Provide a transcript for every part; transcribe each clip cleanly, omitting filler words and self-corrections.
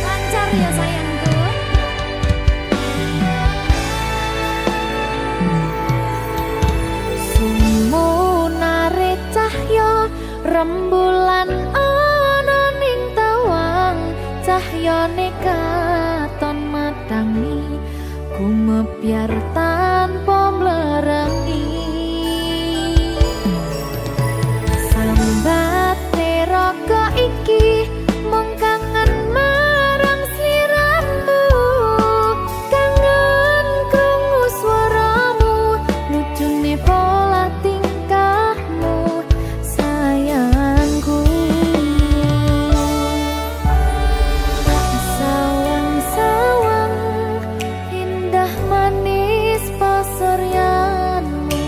Lancar ya sayangku. Sumunare cahya rembulan ana ning tawang, cahyane katon madangi gumebyar tanpa mlerengi. Sambate raga iki mung kangen marang sliramu, kangen krungu swaramu, lucune pola tingkahmu sayangku. Sawang-sawang indah manis pasuryanmu,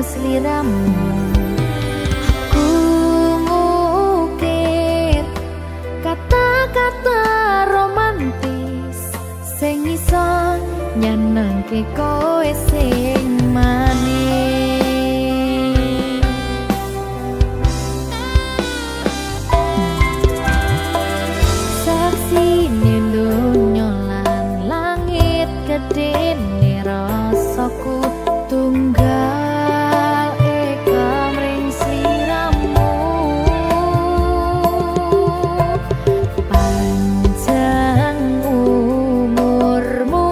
sliramu. Aku ngukir kata-kata romantis sing iso nyenengke kowe sing manis. Saksine donya lan langit gedene rasaku tunggal eka mring sliramu. Panjang umurmu,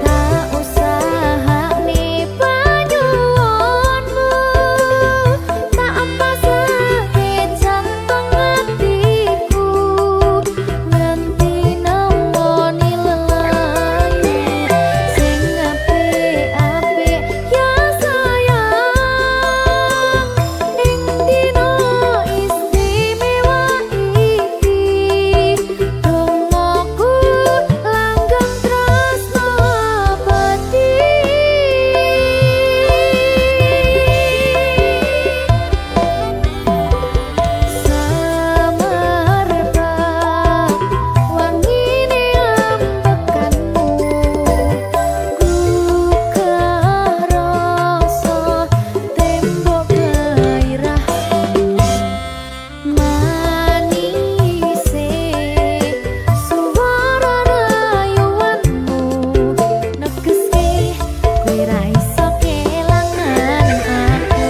tak usahane panyuwunmu, tak empasake jantung hatiku, nganti nemoni lelayu sing apik-apik ya sayang. Ing dina istimewa iki dongaku langgeng tresno abadi. Samarba wangine ambekanmu, gugah rasa tembok gairahku, manise suara rayuanmu negeske kowe ra iso kelangan aku.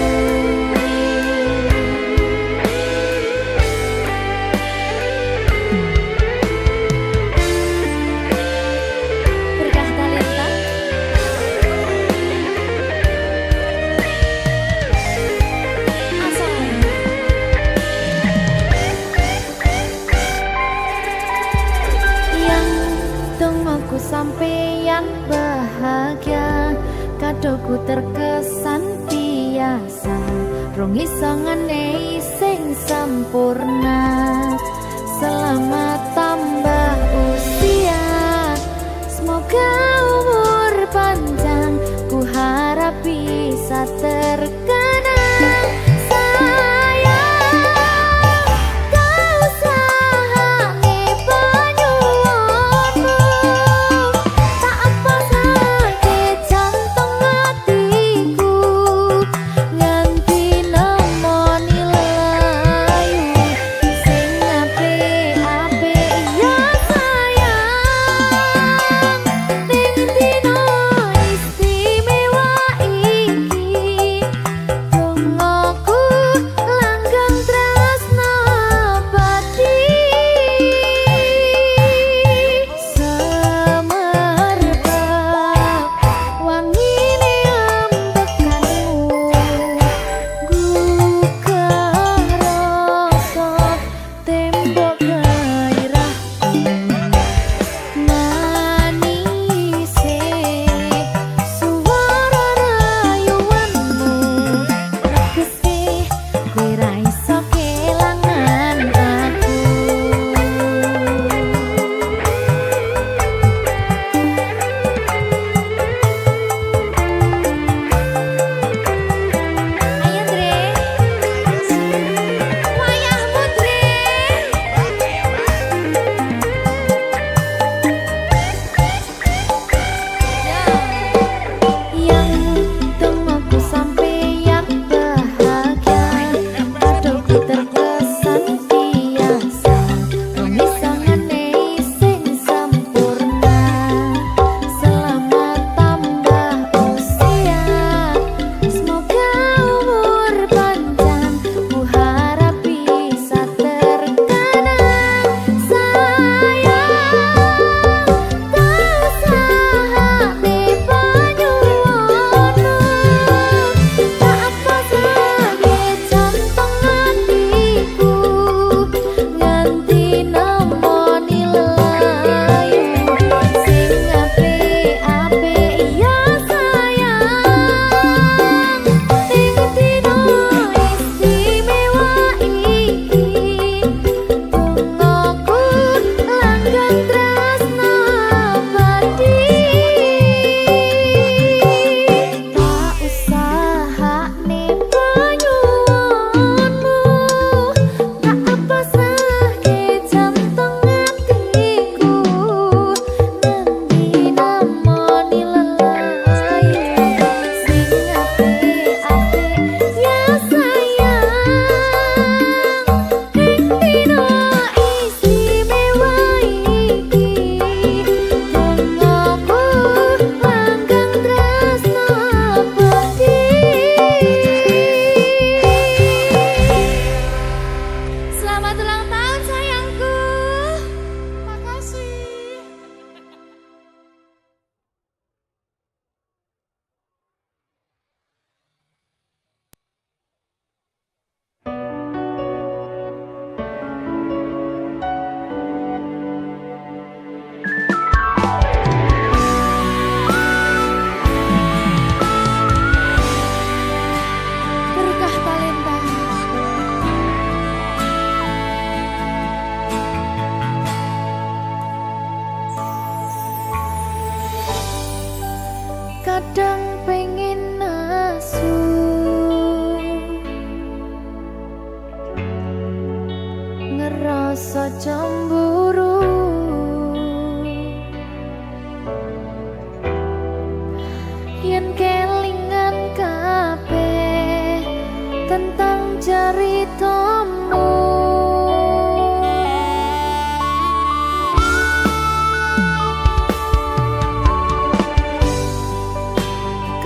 Berkah talenta asal yang dongaku sampeyan bahagia, kadoku terkesan biasa, rong iso ngenehi sing sempurna. Selamat tambah usia, semoga umur panjang, ku harap bisa terkenang. Sayang, kau usahane panyuwunmu, tak empasake jantung hatiku, nganti nemoni lelayu sing apik-apik ya sayang. Ning dina istimewa iki kadang pengen nasu ngerasa cemburu yen kelingan kabeh tentang ceritamu.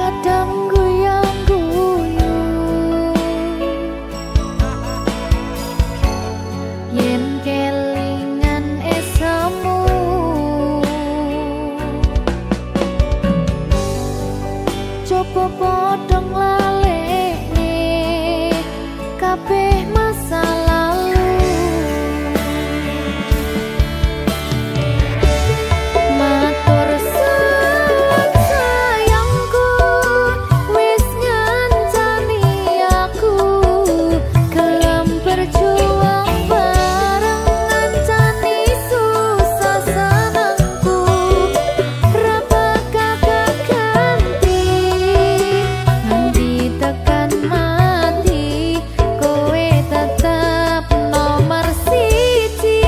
Kadang guyang-guyu yen kelingan esamu, coba padha nglalekne kabeh masa lalu. Matur suwun sayangku, wis ngancani aku gelem berjuang bareng ngancani susah senengku. Ra bakal ganti nganti tekan mati, kowe tetep nomor siji.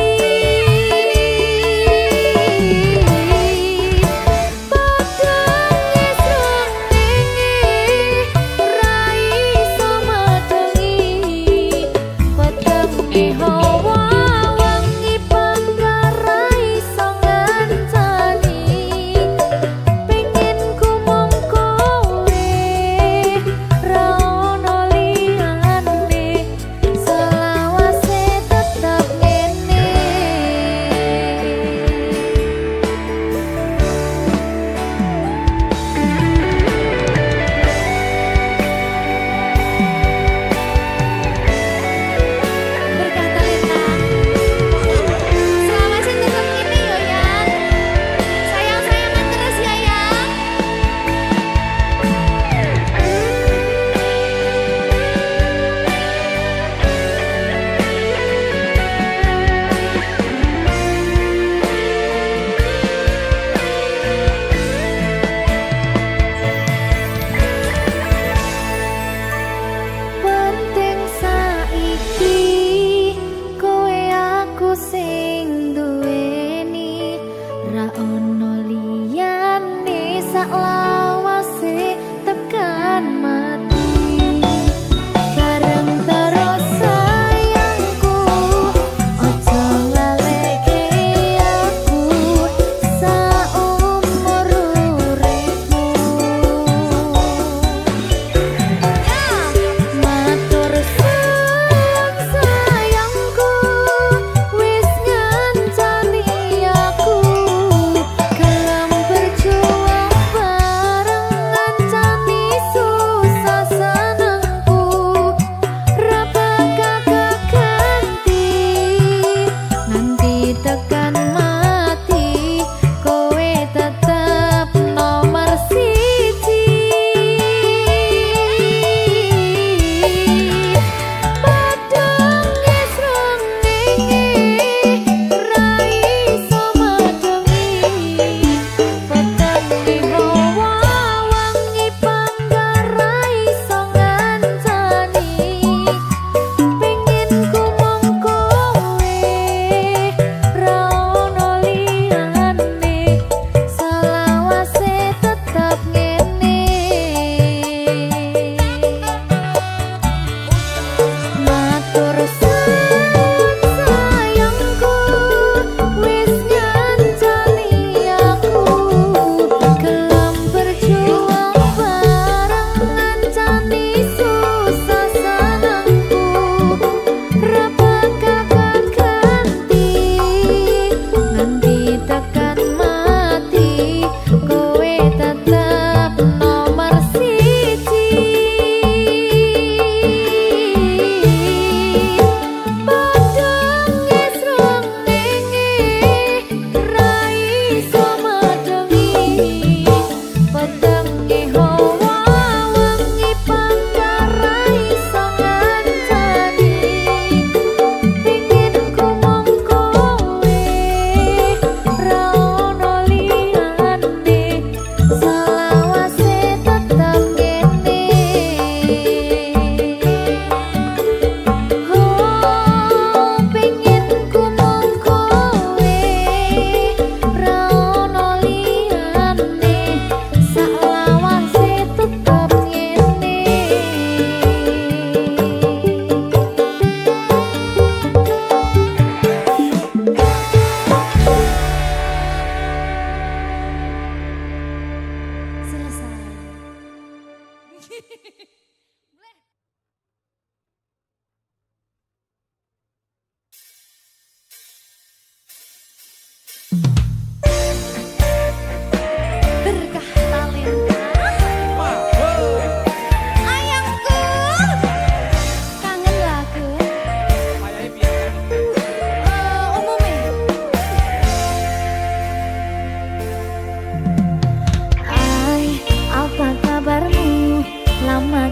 Penting saiki kowe aku sing duweni, ra ono liyane saklawase tekan mati. Bareng terus sayangku, ojo ngaleke aku saumur uripmu. Matur suwun sayangku, wis ngancani aku gelem berjuang bareng ngancani susah senengku. Ra bakal ganti nganti tekan mati, kowe tetep nomor siji. Padang esrengenge ra iso madengi, petenge hawa wangi panggar ra iso ngancani. Pengen ku mong kowe ra ono liyane, selawase tetep ngene. Matur suwun sayangku, wis ngancani aku gelem berjuang bareng ngancani susah senengku. Ra bakal ganti nganti tekan mati, kowe tetep nomor siji. Padang esrengenge ra iso madengi, petenge hawa wangi panggar ra iso ngancani. Pengen ku mong kowe ra ono liyane, selawase Berkah talenta ayangku kangen lagu umumnya Hai apa kabarmu lama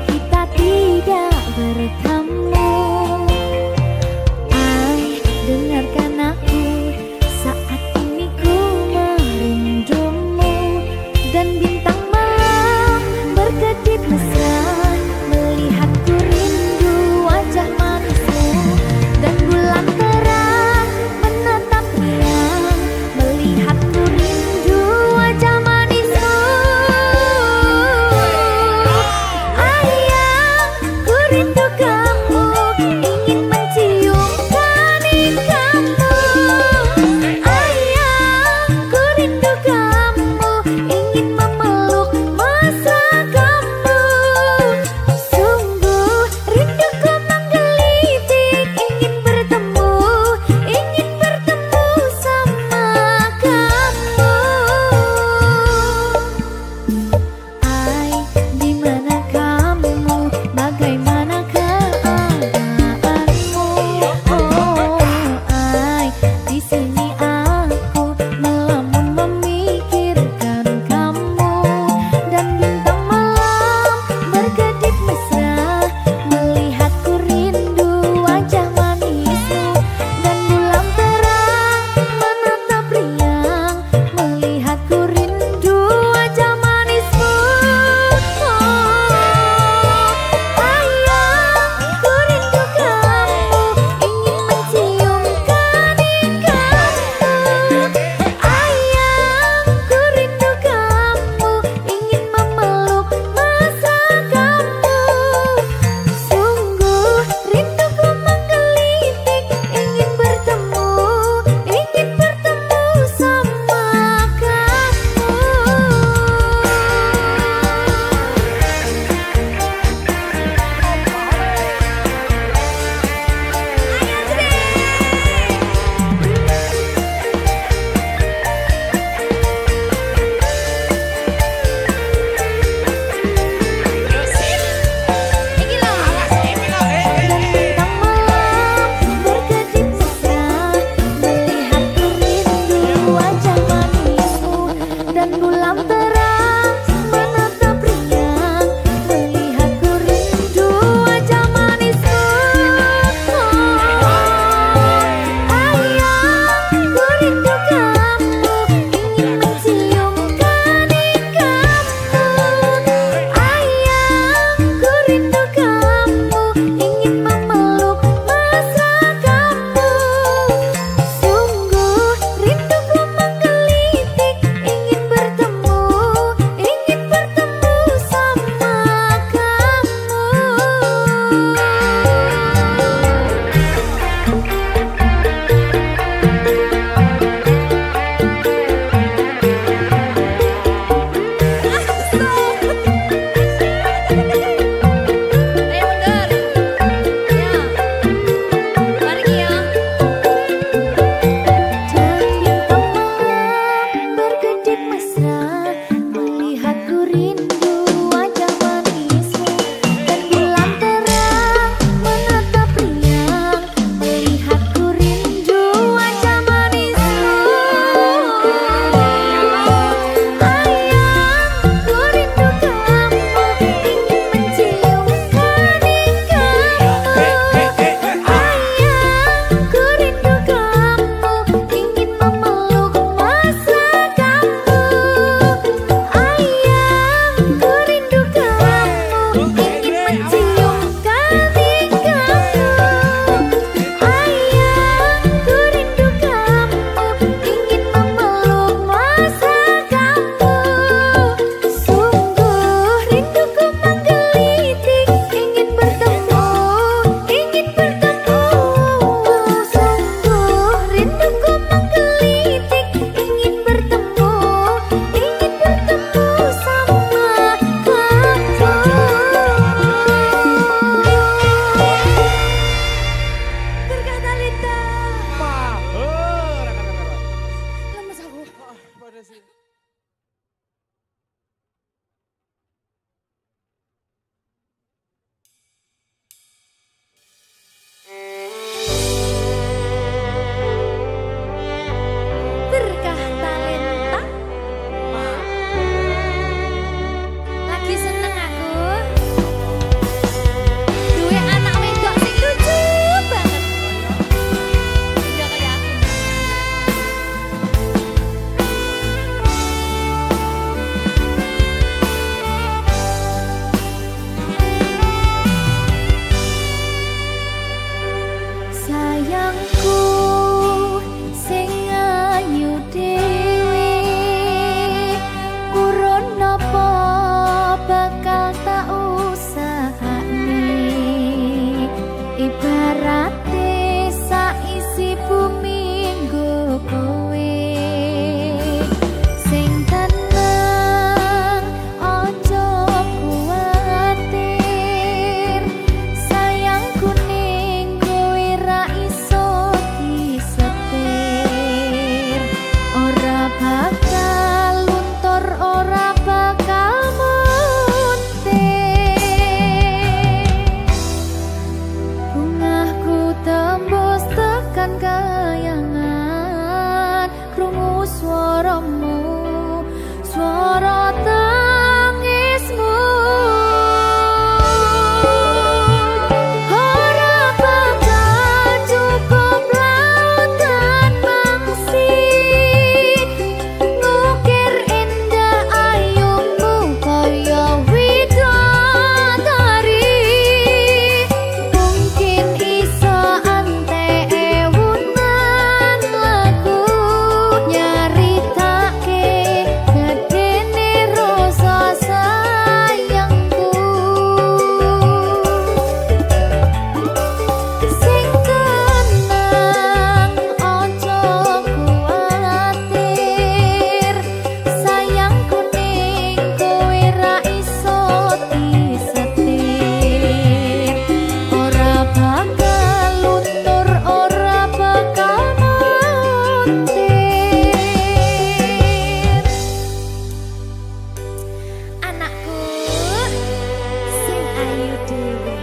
ayu dhewe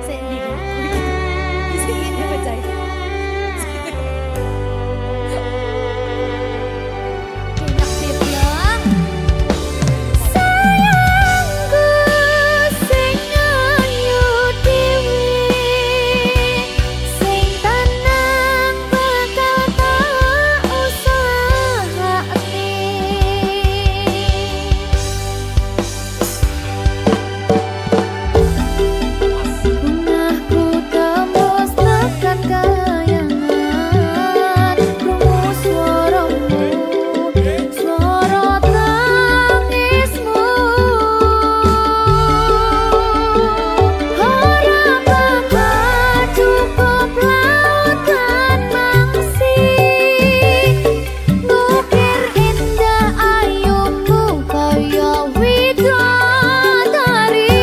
sing ndi sing ini baca enak deh ya sayangku sing ayu dhewe sing tenang bakal tak usahane bungahku tembus tekan kayangan krungu swaramu swara tangismu ora bakal cukup lautan mangsi ngukir indah ayumu kaya widodari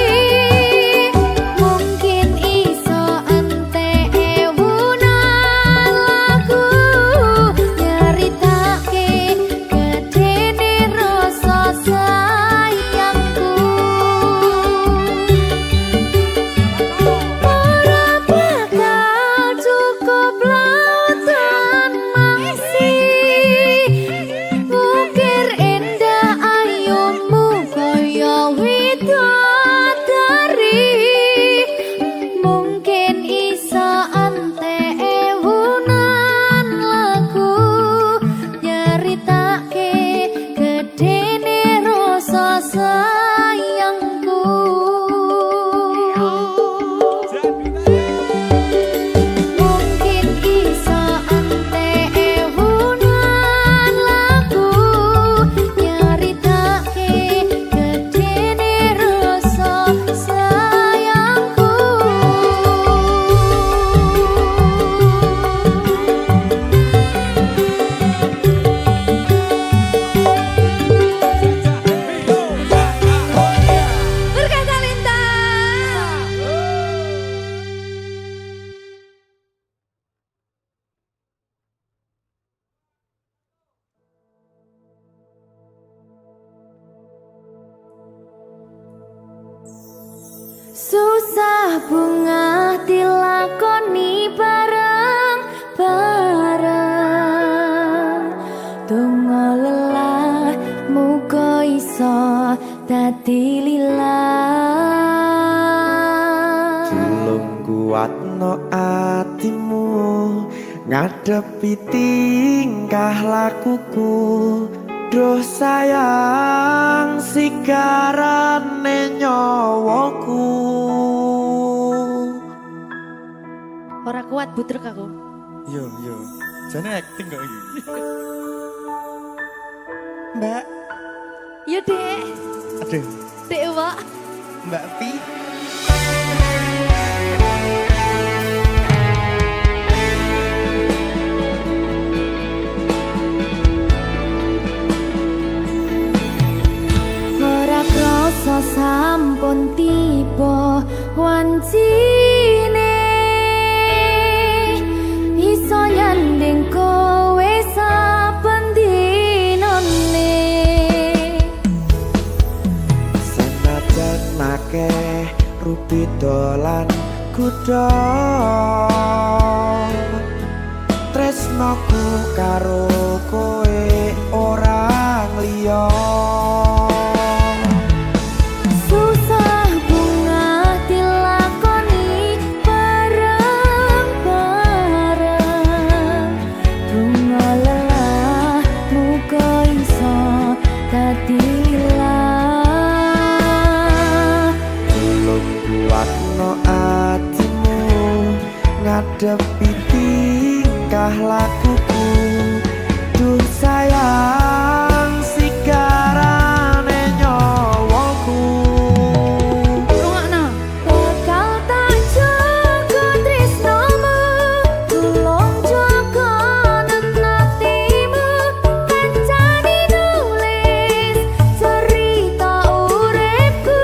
mungkin iso entek ewunan lagu nyaritake gedene rasa sayangku ora bakal cukup lautan mangsi ngukir indah ayumu kaya widodari mungkin iso entek ewunan lagu nyaritake gedene rasa sayangku mungkin iso entek ewunan lagu nyaritake gedene rasa sayangku Berkah Salinta. Susah bunga dilakoni bareng-bareng donga lelah muga iso dadi lillah Tulung kuatno atimu ngadepi tingkah lakuku Duh sayang sigarane nyawaku ora kuat butrek aku Yo, jane acting kok iki. Mbak, ya dek aduh, dek wak Mbak Pi. ora krasa sampun tiba wancine iso nyanding kowe saben dinane Senajan akeh rupi dolan kuda tresnoku karo kowe orang liya susah bunga dilakoni bareng-bareng bunga lelah muga iso dadi lillah Tulung kuatno atimu ngadepi tingkah lakuku Duh sayang sigarane nyawaku rungokno bakal tak jaga tresnomu tulung jaga nenatimu kancani nulis cerita uripku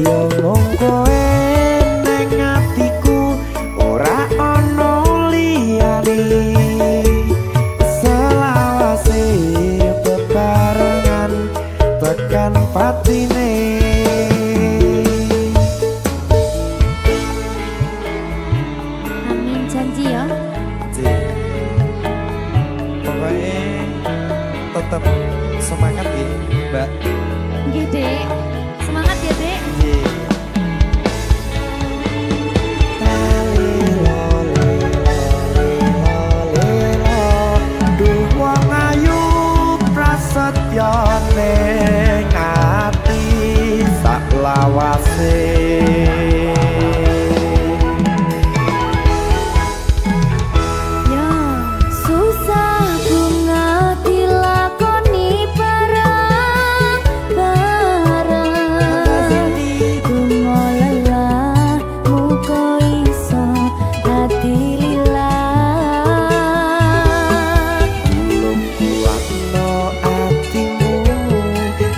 Yo mung kowe neng atiku ora ana tetap semangat ya, Mbak. Nggih, Dek. Semangat ya, Dek. Iya. Duh wong ayu prasetyo ning ati sak lawase. Ya, susah bunga dilakoni bareng-bareng. Bunga lelah muka iso dadi lilah. Belum kuatno atimu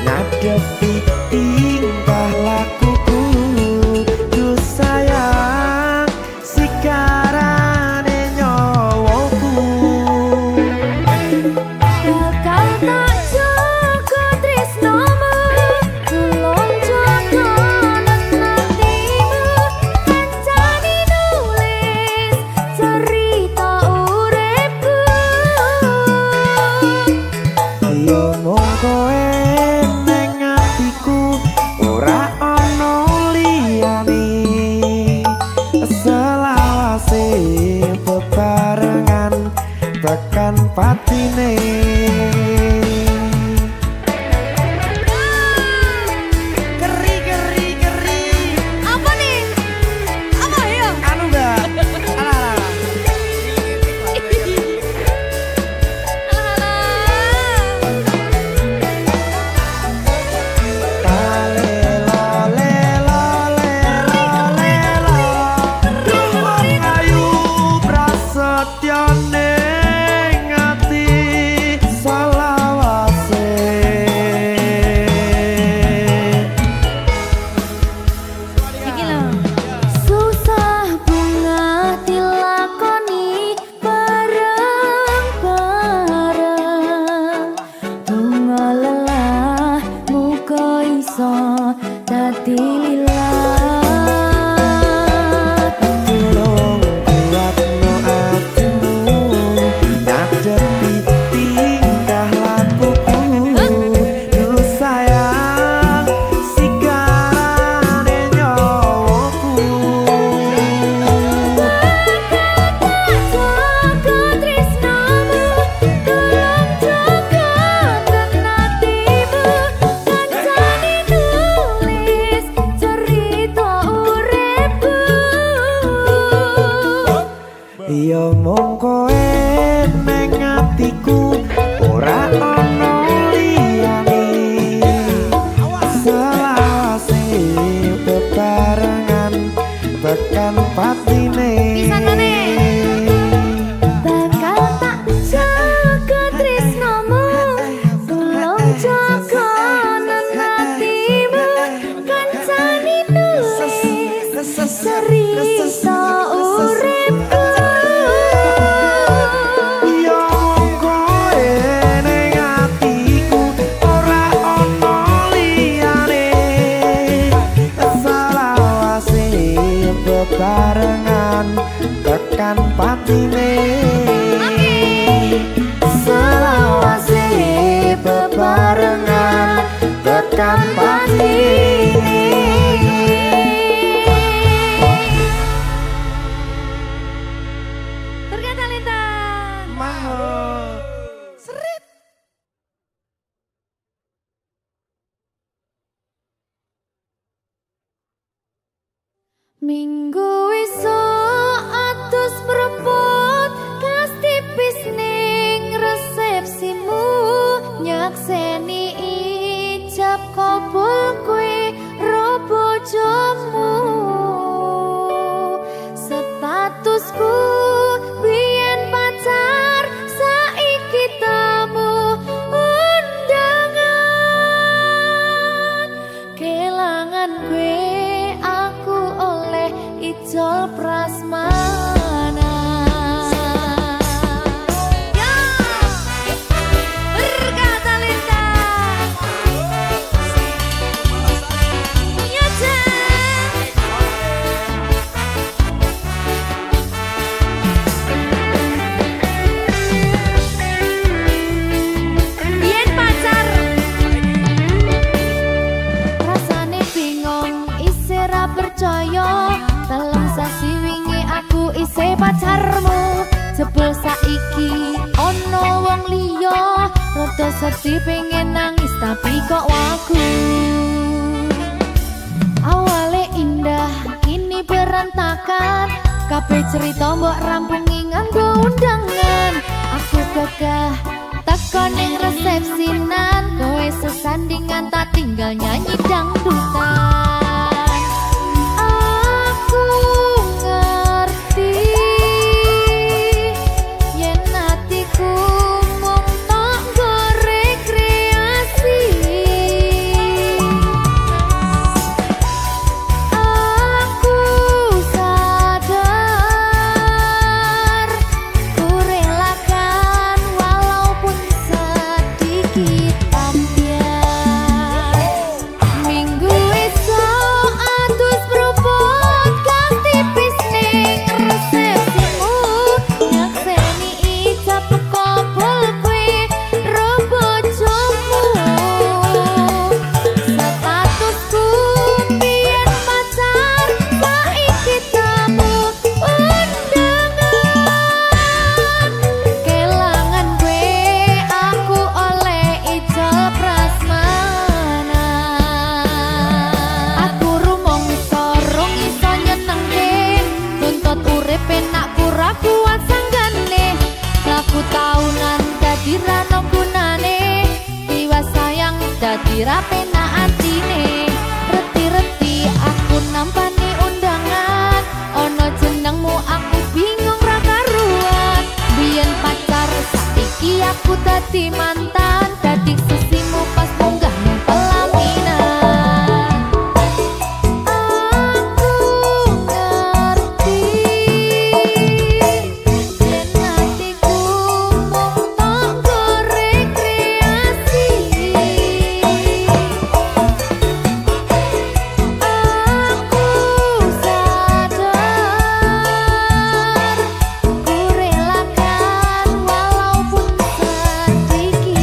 ngadepi tingkah lakuku. Duh sayang sikarane nyawaku. Bakal tak jaga tresnomu, tulung jaga hatimu. Kancani nulis cerita uripku. Yo mung kowe ning atiku ora ana liyane. Selawase bebarengan tekan patine. Keri keri keri. Apa nih? Apa ya? Anu Mbak. Alah. Iki lho. Susah bunga dilakoni bareng-bareng. Bunga lelah muka iso dadi lilah. Tulung kuatno atimu ngadepi tingkah lakuku. Duh sayang sikarane nyawaku. Jaga tresnomu, tulung jaga hatimu. Kancani nulis cerita uripku. Yo mung kowe ning atiku ora ana liyane. Selawase bebarengan tekan patine. Pisanane. Bakal tak jaga tresnomu, tulung jaga hatimu. Kancani nulis cerita uripku. Yo mung kowe ning atiku ora ana liyane. Selawase bebarengan tekan patine. Selawase bebarengan tekan patine. Berkata Lintang. Mahal. Minggu esuk atus prepot kas tipis ning resepsimu. Nyakseni ijab kabul kowe ro bojomu. Statusku biyen pacar, saiki tamu undangan. Kelangan kowe aku oleh ijol prasmanan. Ya, berkata Lintang. Ya, Jan. sedih pengen nangis tapi kok wagu. Awalnya indah kini berantakan, kabeh cerita mbok rampungi nganggo undangan. Aku gagah teko ning resepsinan, kowe sesandingan tak tinggal nyanyi dangdutan. Aku ngerti yen hatiku mung tok nggo rekreasi. Aku sadar ku relakan walaupun sedikit ambiar. Minggu esok atus propot ganti bisnis resepsimu, nyakseni ijab kabul kue robo jomu. Statusku biyen pacar, saiki tamu undangan. Kelangan gue aku oleh ijol prasmanan. Aku rumong sorong iso nyenengke, tuntut urip enak kurang kuat sanggane. Laku taunan dadi rano gunane, tiwas sayang dadi ra penak atine. Reti-reti aku nampani undangan, ono jenengmu aku bingung ra karuan. Biyen pacar saiki aku dadi mantan, dadi sesimu pas munggah ning pelaminan. Aku ngerti yen hatiku mung tok nggo rekreasi. Aku sadar ku relakan walaupun sedikit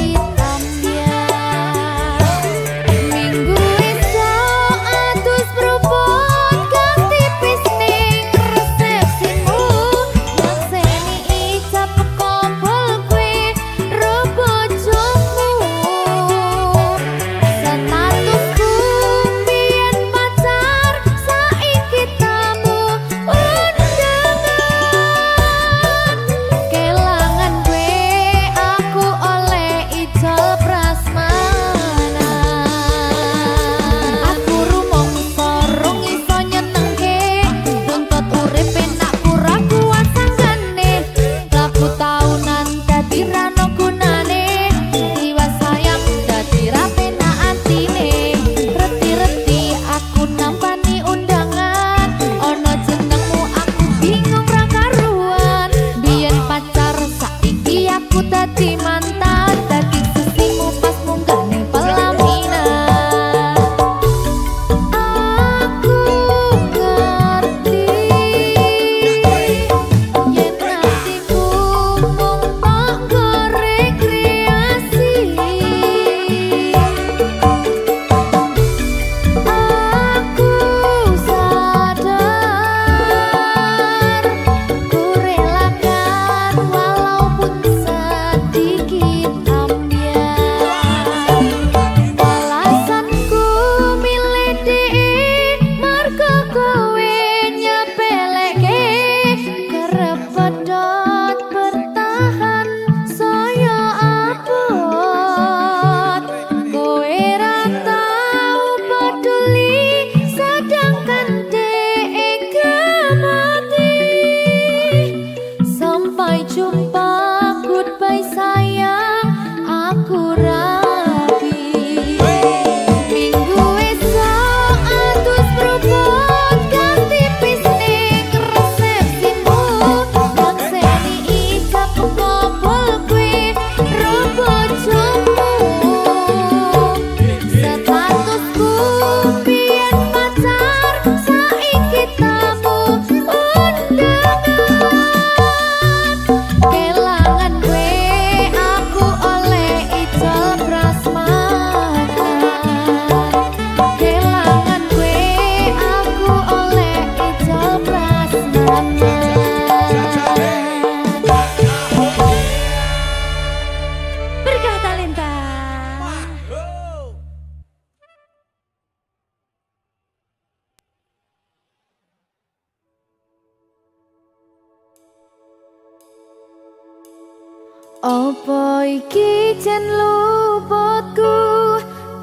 Apa iki jan luputku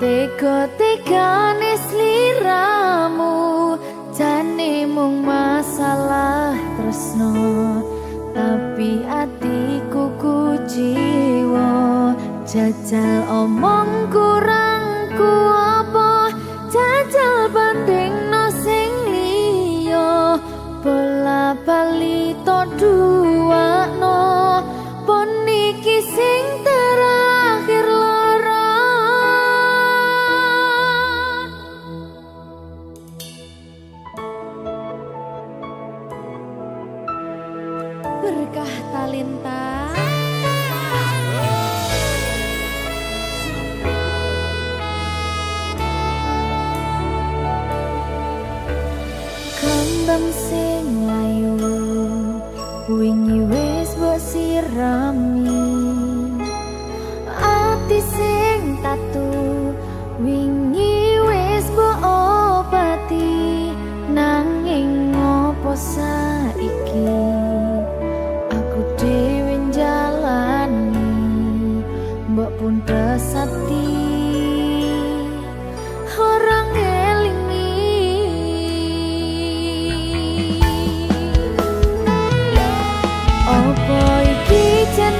tega-tegane sliramu jane mung masalah tresno tapi atiku kuciwa jajal omong kurangku apa jajal bandingno sing liya bola bali to duwakno pon iki sing terakhir lara berkah talenta kembang sing layu wingi wis mbok sirami ati sing tatu wingi wis mbok obati nanging ngopo saiki aku dhewe njalani mbok pun pesati orang elingi apa iki jan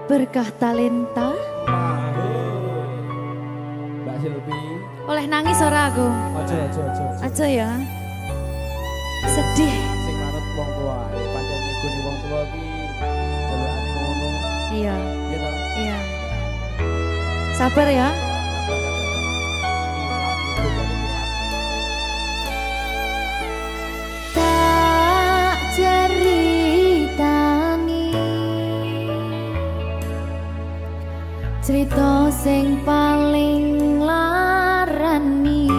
Berkah talenta Mbak Silvi. oleh nangis ora aku. Aja. Aja ya. Sedih. Sing manut wong tua, pancen ngikuni wong tua ki jalukan ngono. Iya, Iya toh? iya. Sabar ya. Tak ceritani cerita sing paling larani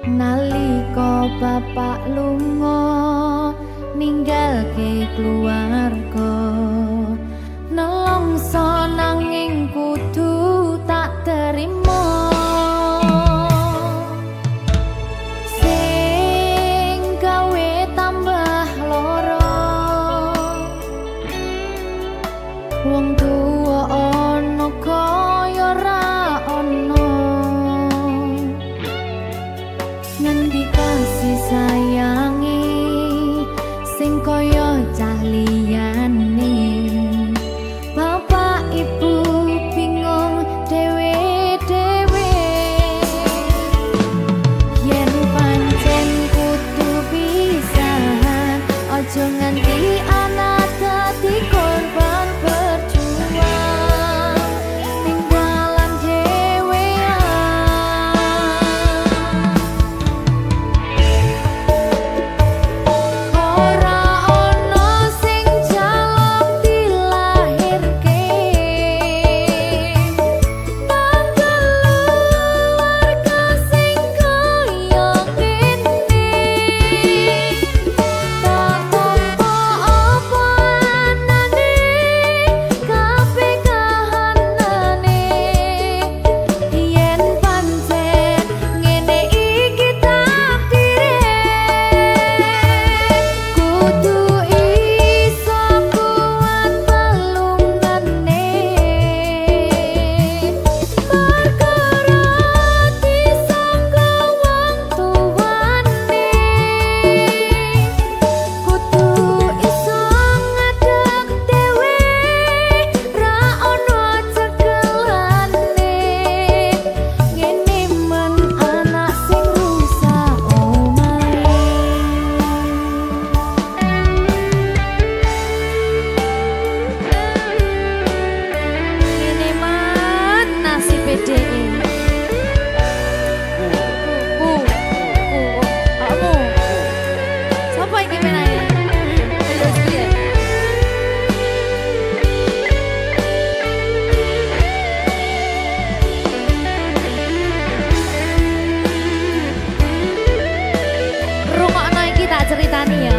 nalika bapak lunga ninggalke keluarga nelongso nanging kudu tak terima sing gawe tambah loro wong tuwa ana kaya ra ana ngendi kasih sayangi sing kaya cah liyane bapak ibu bingung dewe-dewe yen pancen kudu pisahan aja nganti anak dadi korban berjuang tinggalan dhewean ora ono sing jaluk dilahirke tanggal keluarga sing kaya kene tak tampa apa anane kabeh kahanane yen pancen ngene iki takdire kudu iso kuat pelungane perkara disangka wong tuwane kudu iso ngadeg dhewe ra ono cekelane ngene men anak sing rusak omahe ngene men nasib dheke kamu sapa iki menae terus piye rungokno iki tak ceritani ya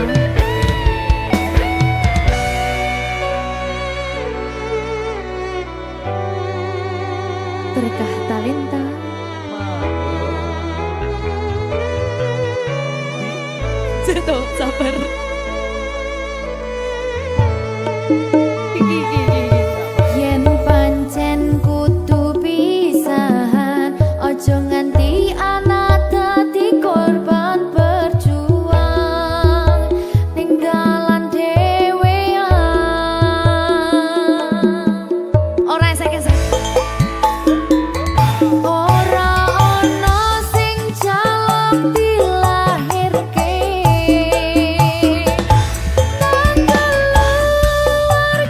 berkah talenta Ceto, sabar. Yen pancen kudu pisahan, ojo nganti anak dadi korban berjuang tinggalan dhewean. Ora esek-esek. Ora ono sing jaluk dilahirke tanggal keluarga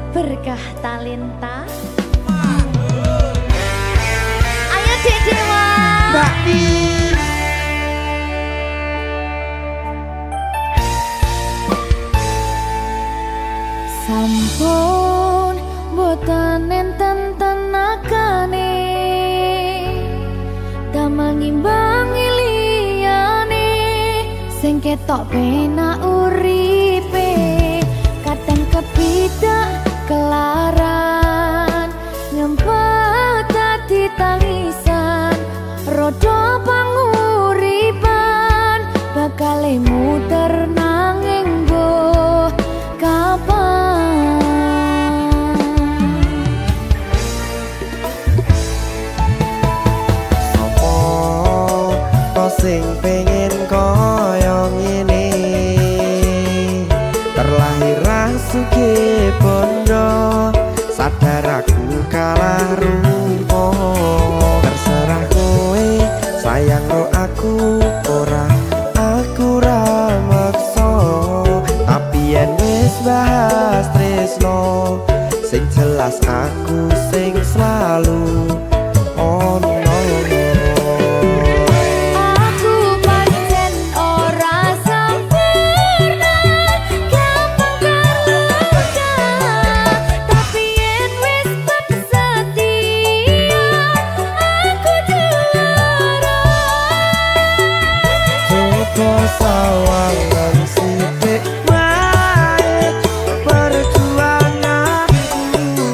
Berkah talenta. Ayo Dek Dewa. Mbak Pi. Sampun boten enten tenagane damel ngimbangi liyane sing ketok penak uripe kadang kepidak kelaran nyempet dadi tangisan rodo panguripan bakal muter nanging mbuh kapan. Sing pengen koyo ngene terlahir rasuke bondo sadar aku kalah rumpo terserah kowe sayang ro aku ora aku ra maksa tapi yen wis bahas tresno sing jelas aku sing selalu ono. Sawangan sithik wae perjuanganku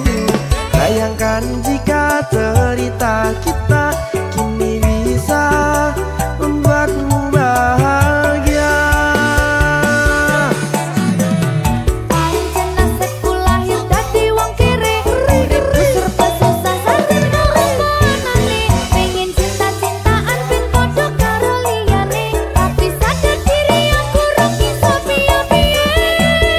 bayangkan jika cerita kita kini bisa membuatmu bahagia. Pancen nasibku lahir dadi wong kere uripku serba susah sakit omonane pengen cinta-cintaan ben padha karo liyane tapi sadar diri aku ora bisa piye-piye.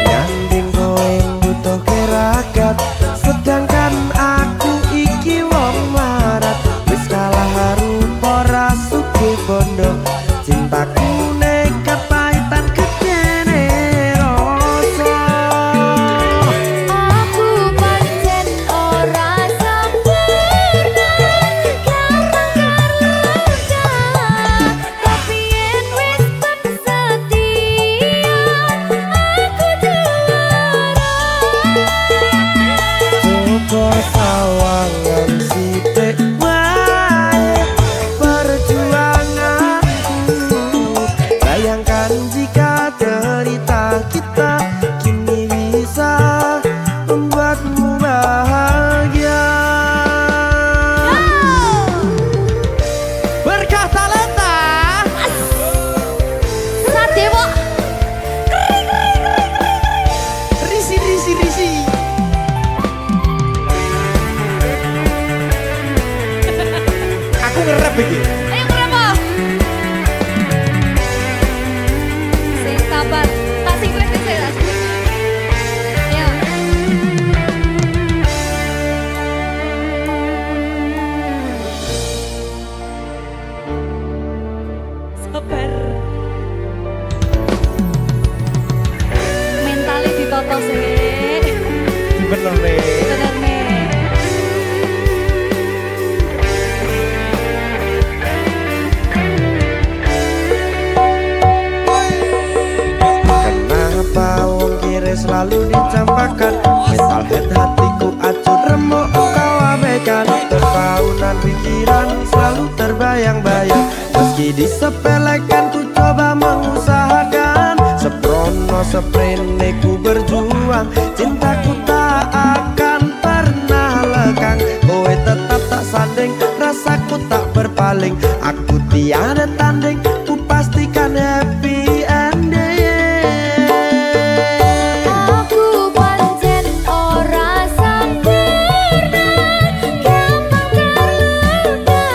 Nyanding kowe butuh keragat sedangkan aku iki wong marat wis kalah rupa rasuke bondo cintaku nekat pahitan kekene rasa. Aku pancen ora sempurna gampang karo tapi yen wis setia aku juara. Coba sawangan sithik wae perjuanganku bayangkan jika cerita kita kini bisa membuatmu bahagia. Berkah talenta Sadewo risi risi risi. Aku ngerep iki. ayo kenapa? Sing sabar, tak sing kritis ya. Ya. Sabar. Mentali ditoto sih. Bener nih. Bener nih. Kenapa wong kiri selalu dicampakkan metalhead hatiku acur remuk kau abaikan terpaunan pikiran selalu terbayang-bayang meski disepelekan ku coba mengusahakan seprono seprene ku berjuang cintaku tak akan pernah lekang kowe tetap tak sanding rasaku tak berpaling aku tiada tanding ku pastikan happy ending. Aku pancen ora sempurna gampang terluka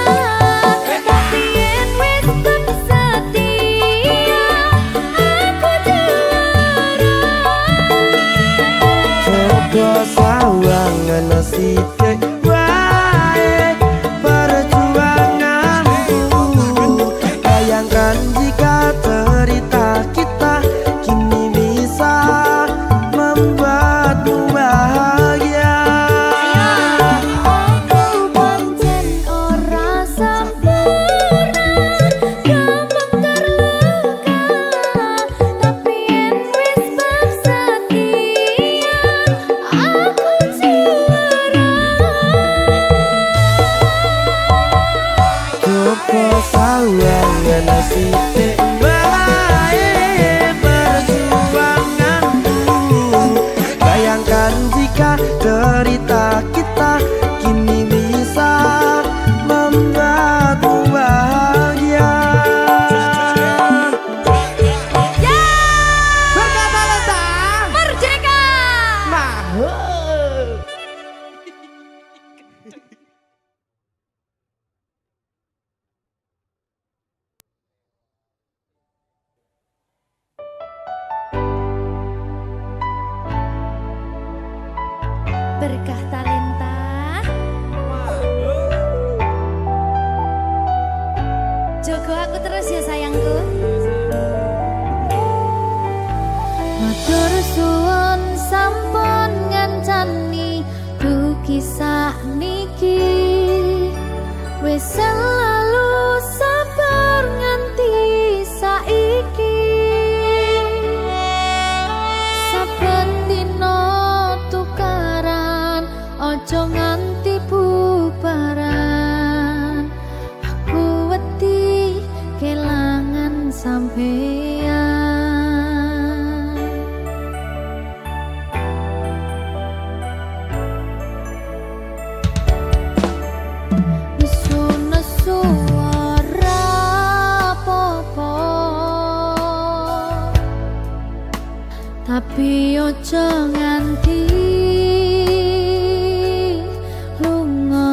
tapi yen wis setia aku juara. Coba sawangan sithik wae perjuanganku bayang ngene sithik wae perjuanganku. Bayangkan jika cerita kita kini bisa membuatmu bahagia. Ya! Berkata Lesta Merdeka! Mahal. Berkah talenta. Jogo aku terus ya sayangku. Matur suwun sampun ngancani dugi sakniki. Wis selalu sabar nganti saiki. Saben dina tukaran ojo nganti bubaran. Aku wedi kelangan sampeyan. Nesu-nesu ora apa-apa, tapi ojo nganti lunga.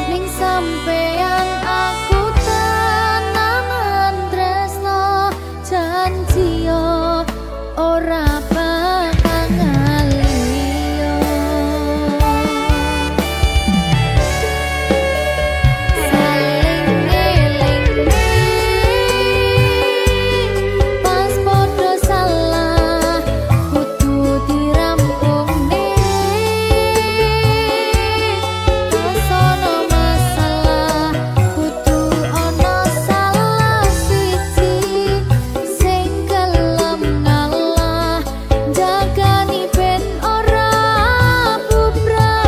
Ning sampeyan aku tenanan tresno, janji yo ora bakal ngaliyo. Saling ngelingi pas podo salah kudu dirampungne. Sono masalah kudu ono salah siji sing gelem ngalah, jagani ben ora bubrah.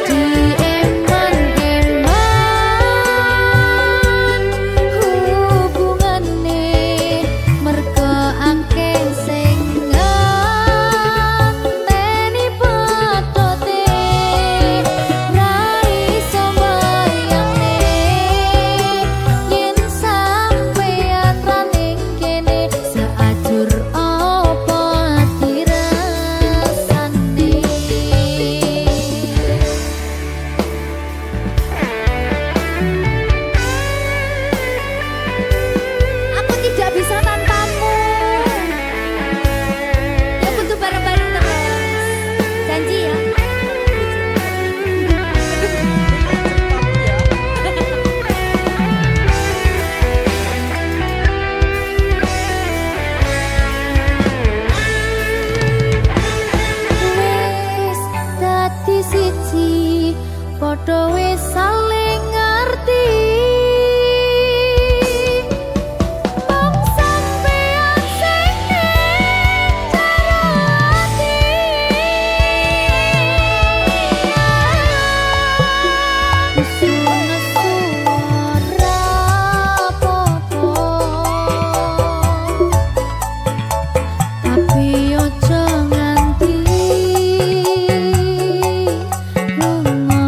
Dieman-eman hubungane merga akeh sing ngenteni patote. Ra iso mbayangne yen sampeyan ra ning kene, seajur apa dirasane. Aku tidak bisa tanpamu. Ya butuh bareng-bareng terus. Janji ya. Wis dadi siji, padha wis saling ngerti. Mong sampeyan sing ning jero ati. Nesu-nesu ora apa-apa, tapi ojo nganti lunga.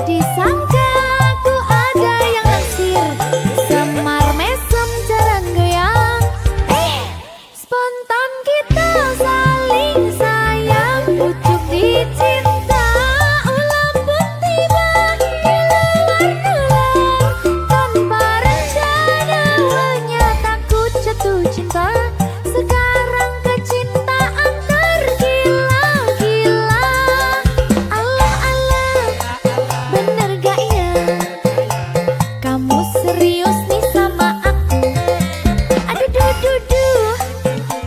disangka ku ada yang naksir, semar mesem jarang goyang. Spontan kita saling sayang, pucuk dicinta ulam pun tiba di luar nalar. Tanpa rencana menyataku jatuh cinta, sekarang kecintaan tergila-gila. Allah-Allah, bener gak ya? Kamu serius nih sama aku? Aduh duh duh duh,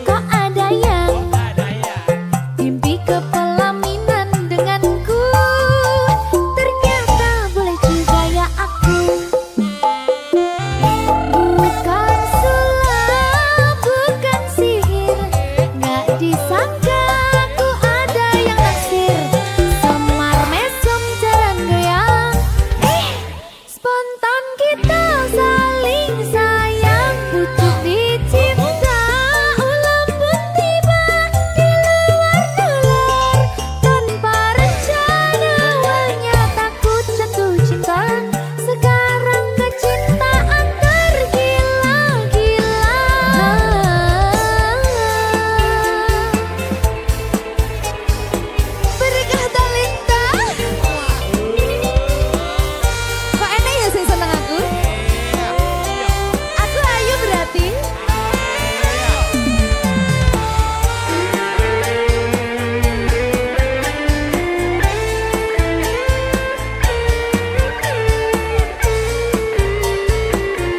kok ada yang mimpi kepelaminan denganku? Ternyata boleh juga ya aku. Bukan sulap, bukan sihir, gak disangka ku ada yang naksir, semar mesem jarang goyang. Spontan kita saling sayang, pucuk dicinta ulam pun tiba di luar nalar. Tanpa rencana menyataku jatuh cinta, sekarang kecintaan tergila-gila. Berkah talenta. Kok enak ya sing seneng aku? Aku ayu berarti.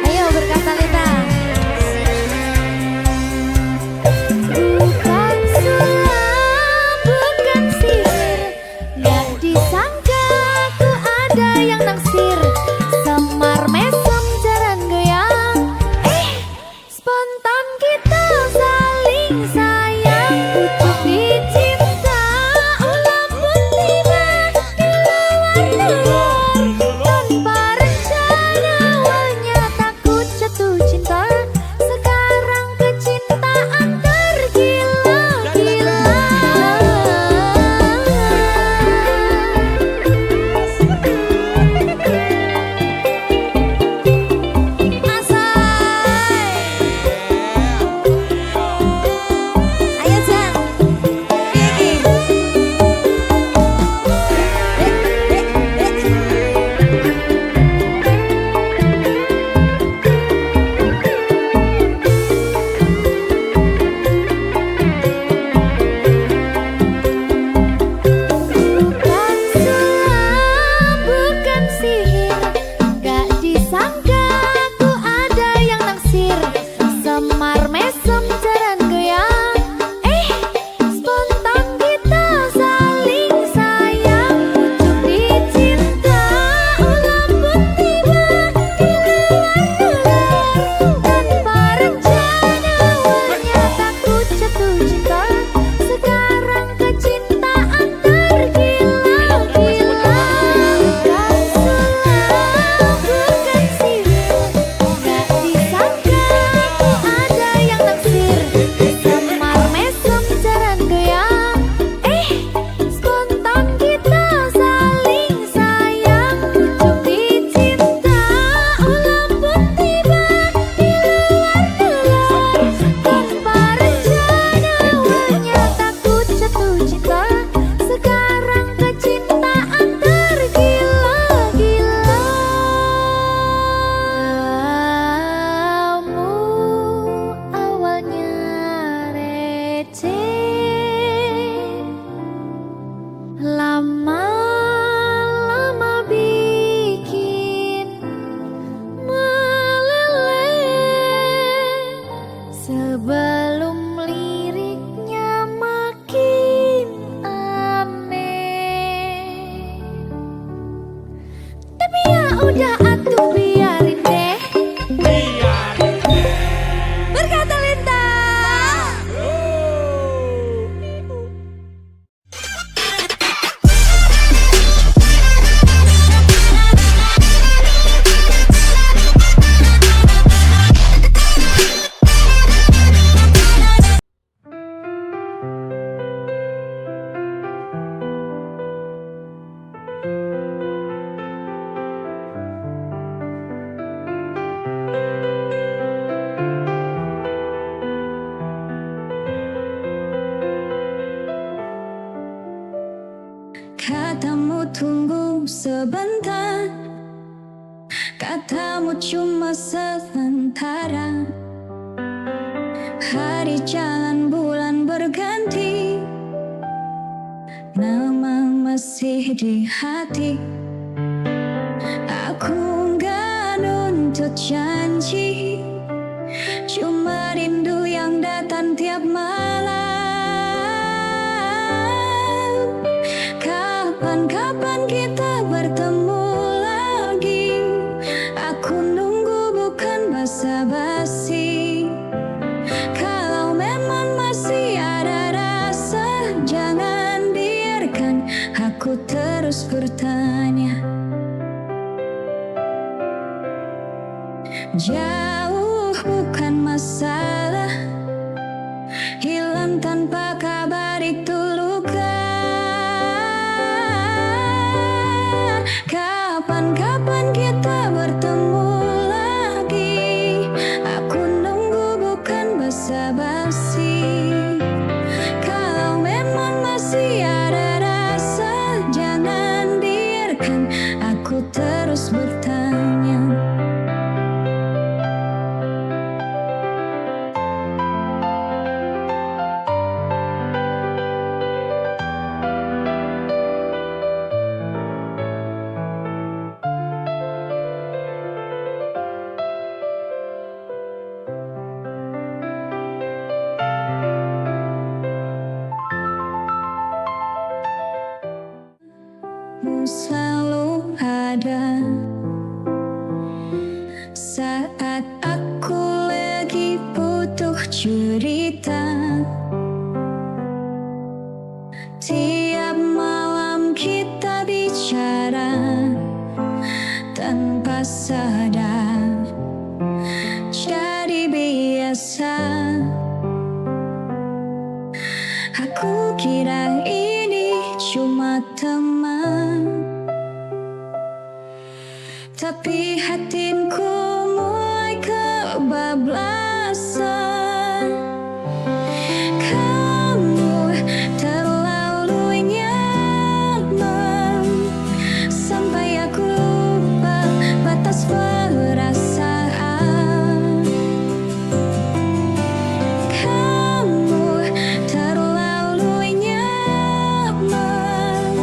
Ayo berkah talenta. Bukan sulap, bukan sihir, gak disangka ku ada yang naksir, semar mesem jarang goyang. Spontan kita saling sayang, pucuk dicinta ulam pun tiba di luar nalar. Tanpa rencana menyataku jatuh cinta, sekarang kecintaan tergila-gila. Ayo Jang, Gigi. Bukan sulap, bukan sihir, gak disangka ku ada yang naksir, semar mesem jarang goyang. Spontan kita saling sayang, pucuk dicinta ulam pun tiba di luar nalar. Tanpa rencana menyataku jatuh cinta, sekarang kecintaan tergila-gila. Bukan sulap, bukan sihir, gak disangka ku ada yang naksir, semar mesem jarang goyang. Spontan kita saling sayang, pucuk dicinta ulam pun tiba di luar nalar. Tanpa rencana menyataku jatuh cinta, sekarang kecintaan tergila-gila. Kamu awalnya receh, lama-lama bikin meleleh, sebelum liriknya makin aneh. Tapi ya udah atuh biarin deh. Berkah talenta. sebentar, katamu cuma sementara. Hari jalan bulan berganti, nama masih di hati. Aku gak nuntut janji, cuma rindu yang datang tiap malam. Kapan-kapan kita bertemu lagi, aku nunggu bukan basa-basi. Kalau memang masih ada rasa, jangan biarkan aku terus bertanya. Jauh bukan masalah, hilang tanpa kabar itu luka. Kapan-kapan kita bertemu lagi, aku nunggu bukan basa-basi. Kalau memang masih ada rasa, jangan biarkan aku terus bertanya. Selalu ada saat aku lagi butuh cerita. Tiap malam kita bicara tanpa sadar, jadi biasa. Aku kira ini cuma teman, tapi hatinku mulai kebablasan. Kamu terlalu nyaman sampai aku lupa batas perasaan. Kamu terlalu nyaman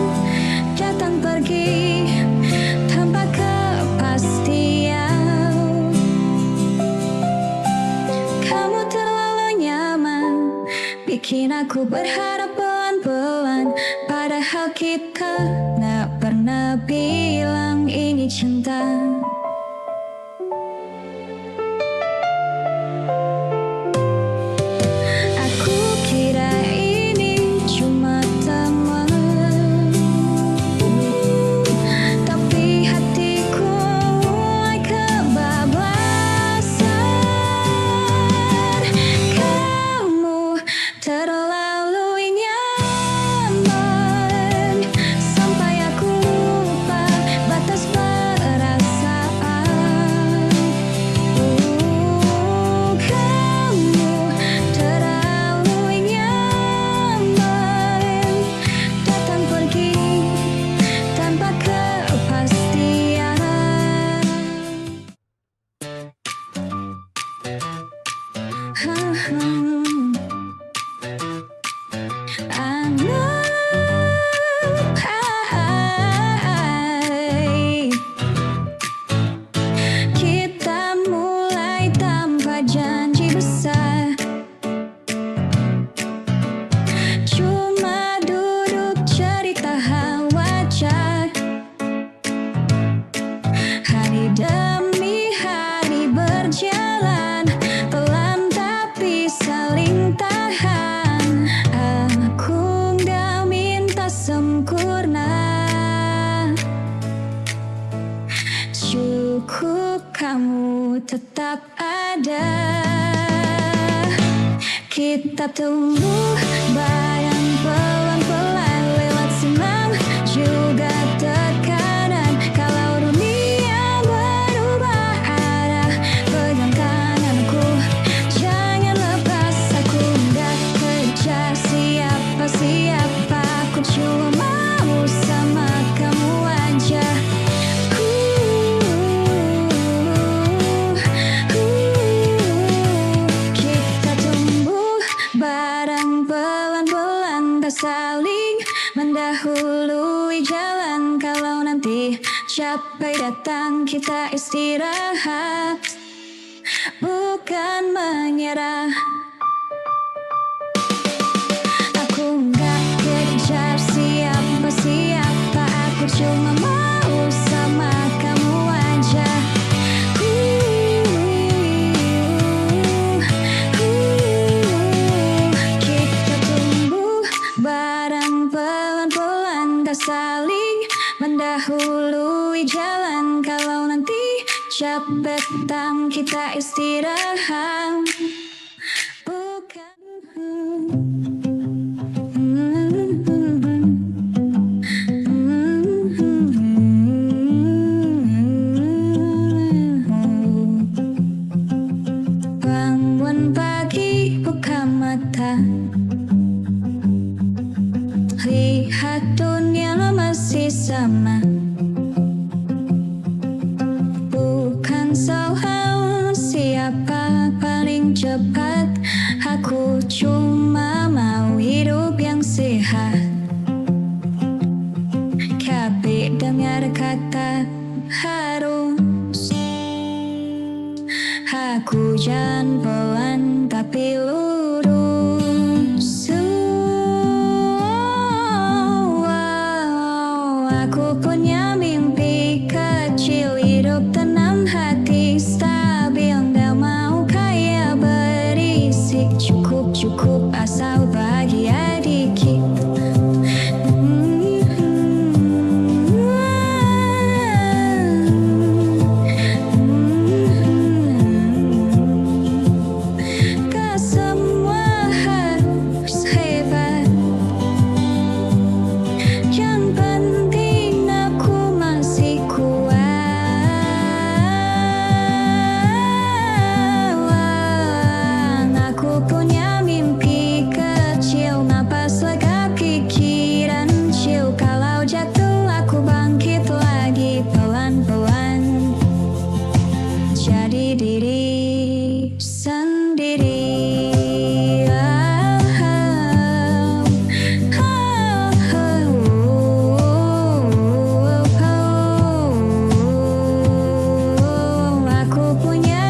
datang pergi tanpa kepastian. Kamu terlalu nyaman bikin aku berharap pelan-pelan, padahal kita gak pernah bilang ini cinta. Aku kira ini cuma teman, tapi hatiku mulai kebablasan. Kamu terlalu nyaman sampai aku lupa batas perasaan. Kamu terlalu nyaman datang pergi tanpa kepastian. Kita mulai tanpa janji besar, cuma duduk cerita hal wajar. Hari demi hari berjalan, pelan tapi saling tahan. Aku gak minta sempurna, cukup kamu tetap ada. Kita tumbuh bareng pelan-pelan lewat senang juga tekanan. Kalau dunia berubah arah, pegang tanganku, jangan lepas aku. Gak kejar siapa-siapa, aku cuma mau sama kamu aja. letih, capek datang kita istirahat, bukan menyerah. Aku nggak kejar siapa-siapa, aku cuma mau sama kamu aja. Kita tumbuh bareng pelan-pelan, tak saling mendahului jalan. Kalau nanti capek datang kita istirahat, bukan bangun pagi, buka mata, lihat dunia masih sama. Bukan soal siapa paling cepat, aku cuma mau hidup yang sehat. Tapi dengar kata harus, aku jalan pelan tapi lurus. Aku punya mimpi kecil, hidup tenang, hati stabil, gak mau kaya berisik, cukup asal bahagia dikit. Gak semua harus hebat, yang penting aku masih kuat. Aku punya mimpi kecil, napas lega, pikiran chill. Kalau jatuh aku bangkit lagi pelan-pelan, jadi diri sendiri. Aku punya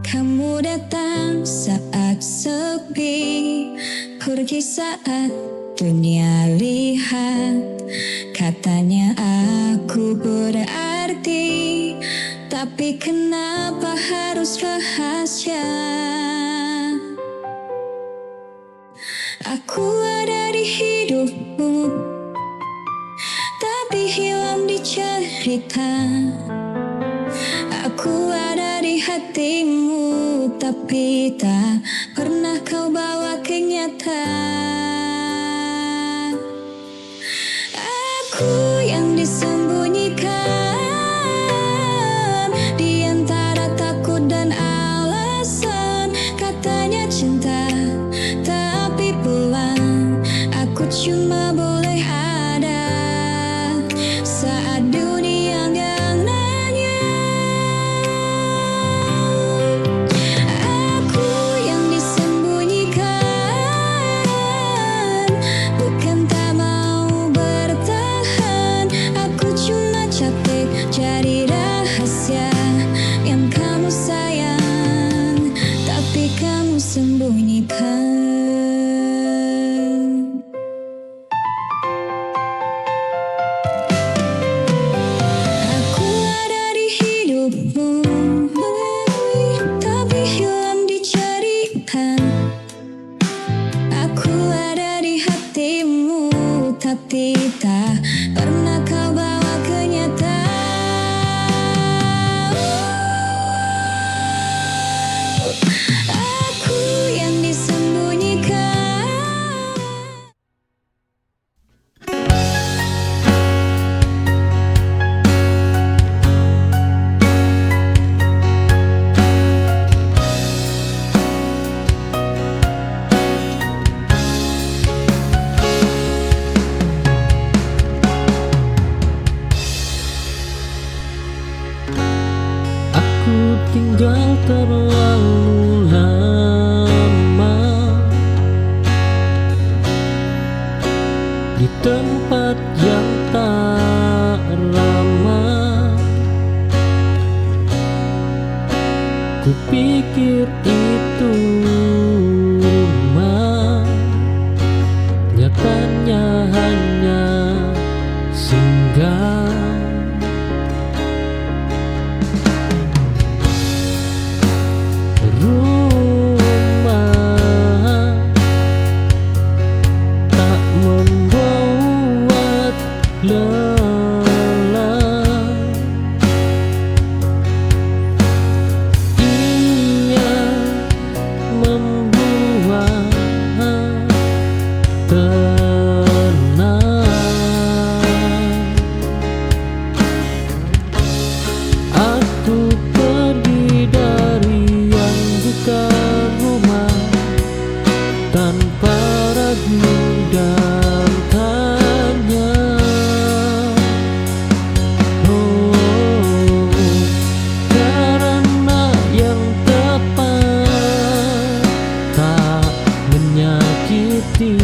kamu datang saat sepi, pergi saat dunia lihat. Katanya aku berarti, tapi kenapa harus rahasia? Aku ada di hidupmu, tapi hilang di cerita. Aku ada di hatimu, tapi tak pernah kau bawa kenyataan. Aku yang disembunyikan di antara takut dan alasan. Katanya cinta, tapi pulang aku cuma boleh ada saat dunia nggak nanya. Aku yang disembunyikan, bukan tak mau bertahan. Aku cuma capek jadi rahasia yang kamu sayang, tapi kamu sembunyikan. Aku ada di hidupmu, tapi hilang di cerita. Aku ada di hatimu, tapi tak pernah kau bawa kenyataan. Aku yang disembunyikan. terlalu lama di tempat yang tak ramah. Kupikir itu rumah, nyatanya hanya singgah. Rumah tak membuat lelah, ia membuat tenang. Aku pergi dari yang bukan rumah tanpa ragu dan tanya. Oh, karena yang tepat tak menyakiti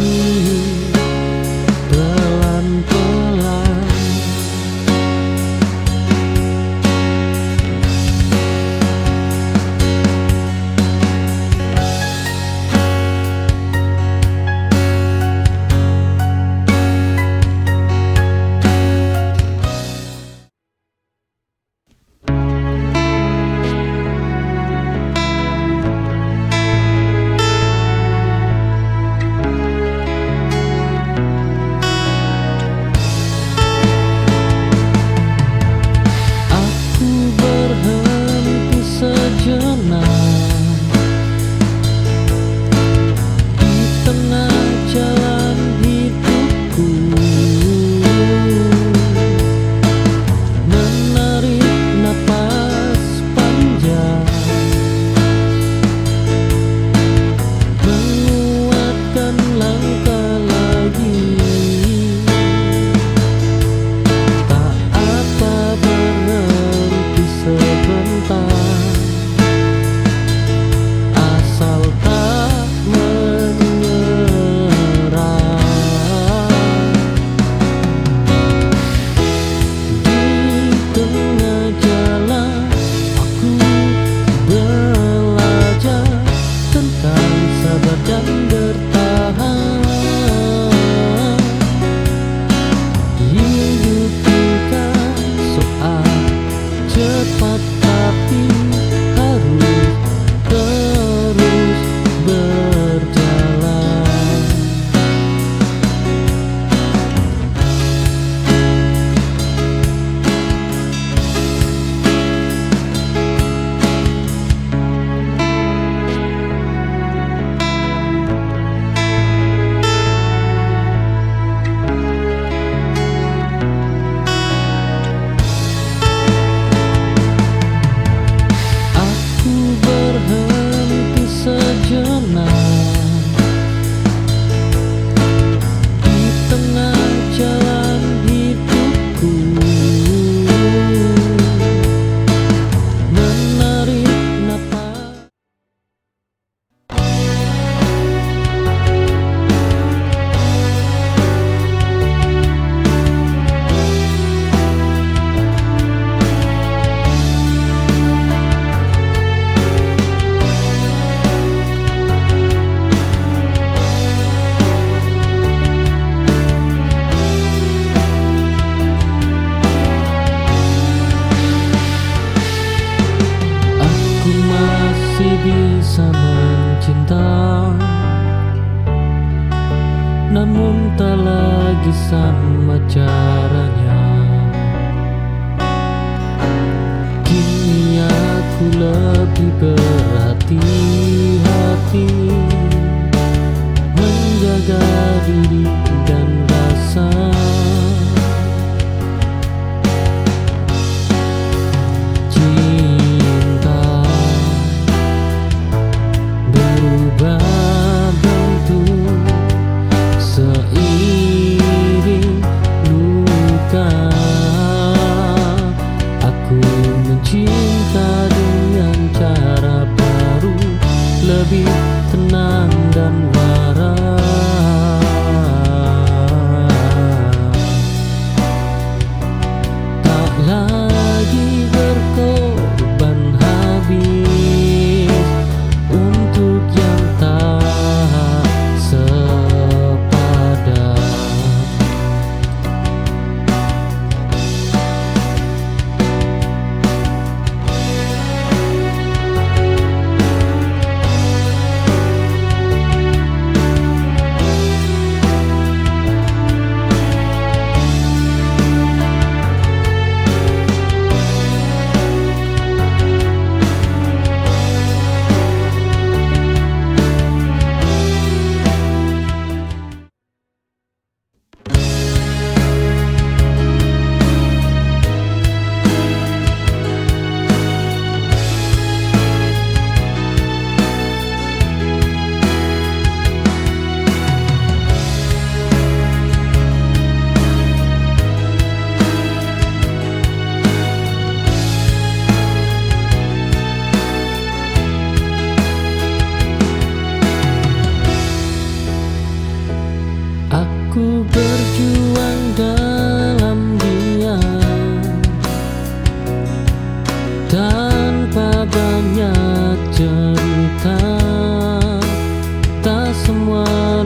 pelan-pelan. Aku berhenti sejenak di tengah jalan hidupku, menarik napas panjang, menguatkan langkah lagi. Tak apa berhenti sebentar, asal tak menyerah. Di tengah jalan aku belajar tentang sabar dan bertahan. Hidup bukan soal cepat, tapi harus terus berjalan. Aku berhenti sejenak di tengah jalan hidupku, menarik napas. Aku masih bisa mencinta, namun tak lagi sama caranya. Kini aku lebih berhati-hati, menjaga diri dan rasa. Cinta berubah bentuk seiring luka. Aku mencinta dengan cara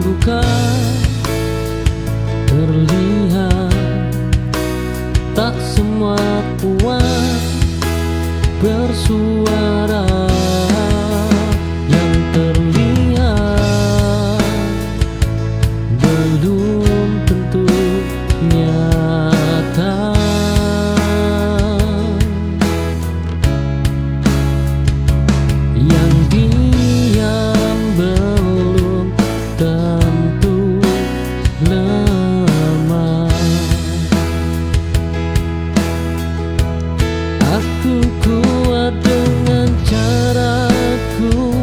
bukan terlihat, tak semua kuat bersuara. Yang terlihat belum tentu nyata. Yang diam belum tentu lemah. Aku kuat dengan caraku,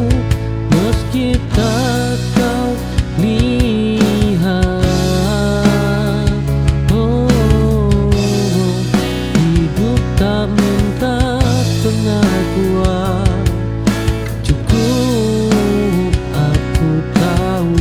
meski tak kau lihat. Oh, hidup tak minta pengakuan, cukup aku tahu.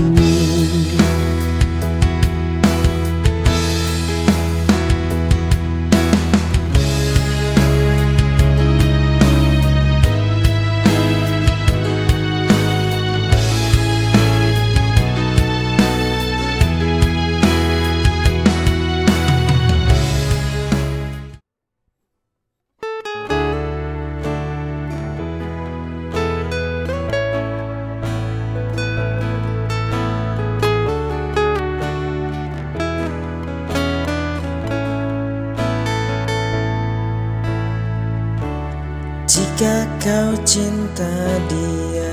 Jika kau cinta dia,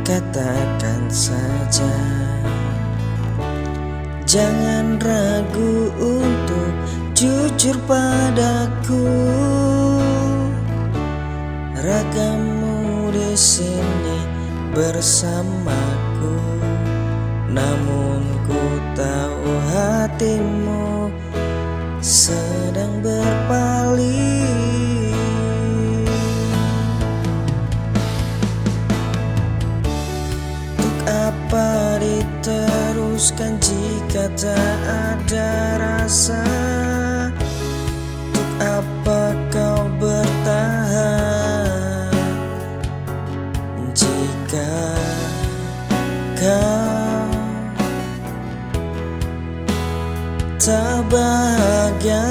katakan saja. Jangan ragu untuk jujur padaku. Ragamu di sini bersamaku, namun ku tahu hatimu sedang berpaling. Apa diteruskan jika tak ada rasa? Untuk apa kau bertahan jika kau tak bahagia?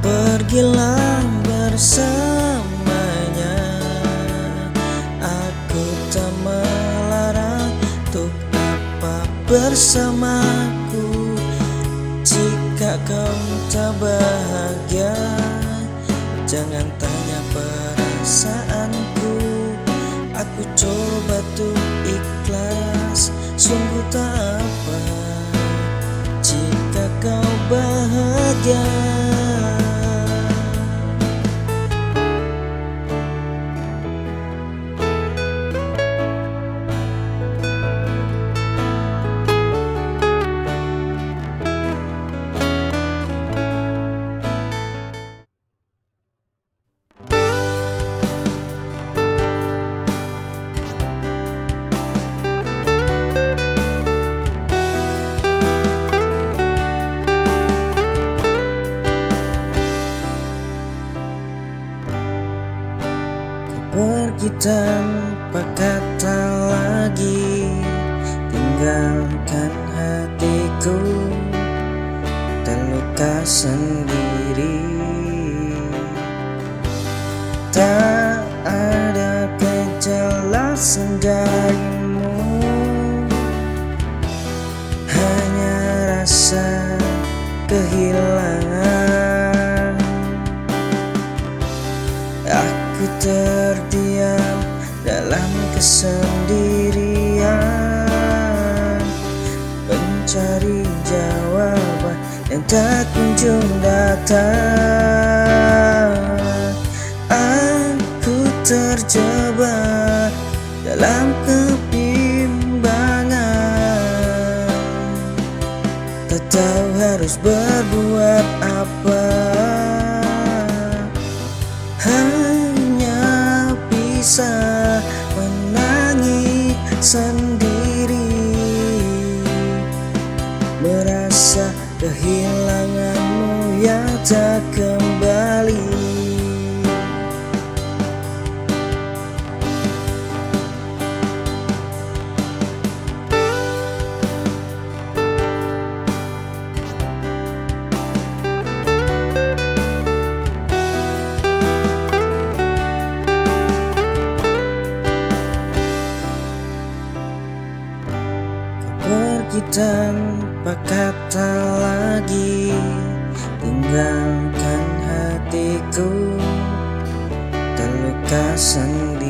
Pergilah bersamanya, aku tak melarang. Untuk apa bersamaku jika kau tak bahagia? Jangan tanya perasaanku, aku coba tuh ikhlas. Sungguh tak apa jika kau bahagia. Pergi tanpa kata lagi, tinggalkan hatiku terluka sendiri. Tak ada kejelasan darimu, hanya rasa kehilangan. Aku terdiam dalam kesendirian, mencari jawaban yang tak kunjung datang. Aku terjebak dalam kebimbangan, tak tahu harus berbuat apa. Hanya bisa menangis sendiri, merasa kehilanganmu yang tak kembali. tanpa kata lagi, tinggalkan hatiku terluka sendiri.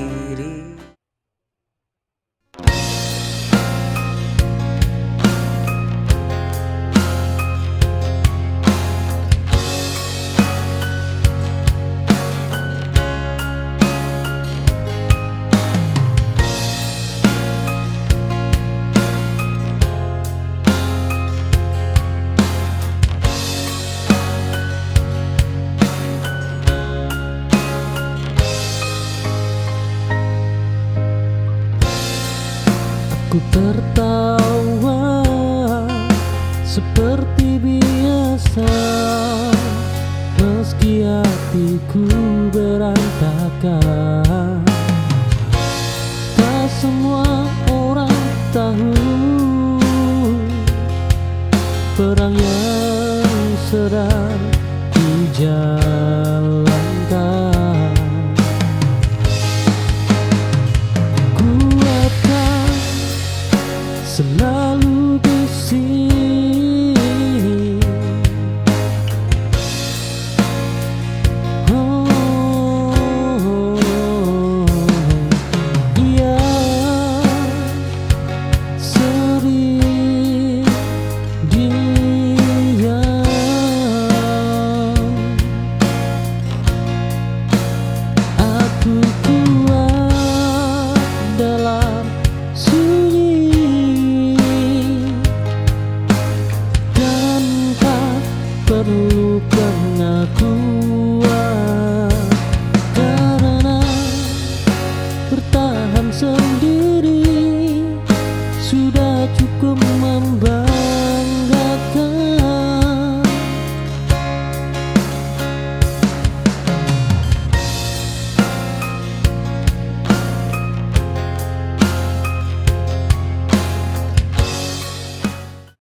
Ku tertawa seperti biasa.